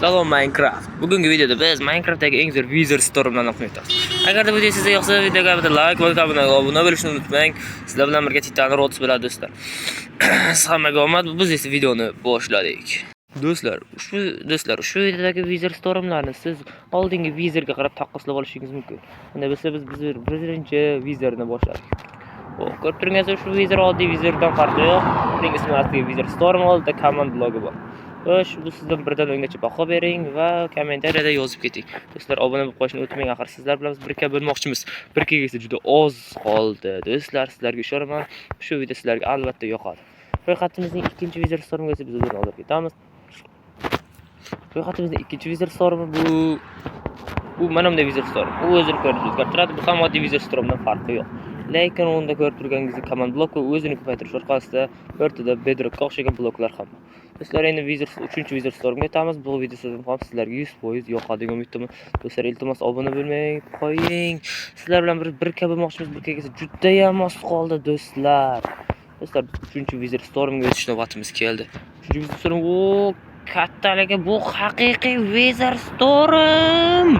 Salom Minecraft. Bugungi videoda biz Minecraftdagi eng zo'r Wither Storm'dan o'qiymiz. Agar video sizga yoqsa, videoga bitta like va kanalga obuna bo'lishni unutmang. Sizlar bilan birga Titan Roads bo'ladi do'stlar. Hammaga omad. Biz esa videoni boshladik. Do'stlar, ushbu videodagi Wither Storm'larni siz oldingi Witherga qarab taqqoslab olishingiz mumkin. Unda biz birinchi Witherni boshladik. Ko'rib turganingizdek, shu Wither oddiy Witherdan farqi yo'q. Uning ismi asli Wither Storm oldi, command blogi bor. Bu sizdan birdan o'yingacha baho bering va kommentariyada yozib keting. Do'stlar, obuna bo'lib qolishni unutmang, axir sizlar bilan biz birga bo'lmoqchimiz. Birga esa juda oz qoldi. Do'stlar, sizlarga ishonaman, shu video sizlarga albatta yoqadi. Ro'yxatimizning ikkinchi Wither Storm'iga esa biz o'zini olib ketamiz. Ro'yxatimizning ikkinchi Wither Storm'i bu mana bunday Wither Storm. U o'zini ko'rib turadi. Bu ham oddiy Wither Stormdan farqi yo'q. Lekin unda ko'rib turganingizdek command blok va o'zini ko'paytirish orqasida o'rtada bedrockga o'xshagan bloklar ham bor. Do'stlar, endi uchinchi Wither Stormga o'tamiz. Bu videodan ham sizlarga 100% yoqadigan umiddaman. Do'stlar, iltimos obuna bo'lmay qo'ying. Sizlar bilan bir kabi bo'lmoqchimiz. Bir kegasi juda ham oz qoldi do'stlar. Do'stlar, uchinchi Wither Stormga o'tishni vaqtimiz keldi. Uchinchi Wither Storm kattaligi bu haqiqiy Wither Storm.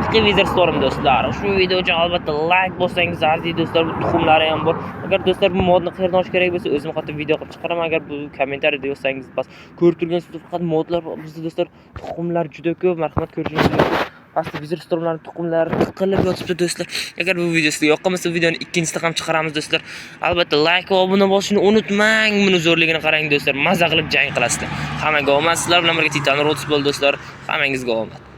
Haqiqiy Wither Storm do'stlar. Shu video uchun albatta like bossangiz arziydi do'stlar. Bu tuxumlari ham bor. Agar do'stlar bu modni qayerdan olish kerak bo'lsa, o'zim hatto video qilib chiqaraman. Agar bu kommentariyada yozsangiz, bas ko'rib turganingiz faqat modlar bor. Bizda do'stlar tuxumlar juda ko'p. Marhamat, ko'rishingiz mumkin. Pastda Wither Stormlarning tuxumlari tiqilib yotibdi do'stlar. Agar bu video sizga yoqqan bo'lsa, videoni ikkinchisida ham chiqaramiz do'stlar. Albatta like va obuna bo'lishni unutmang. Buni zo'rligini qarang do'stlar. Maza qilib jang qilasizlar. Hammaga omad. Sizlar bilan birga Titan Roads bo'ldi do'stlar. Hammangizga omad.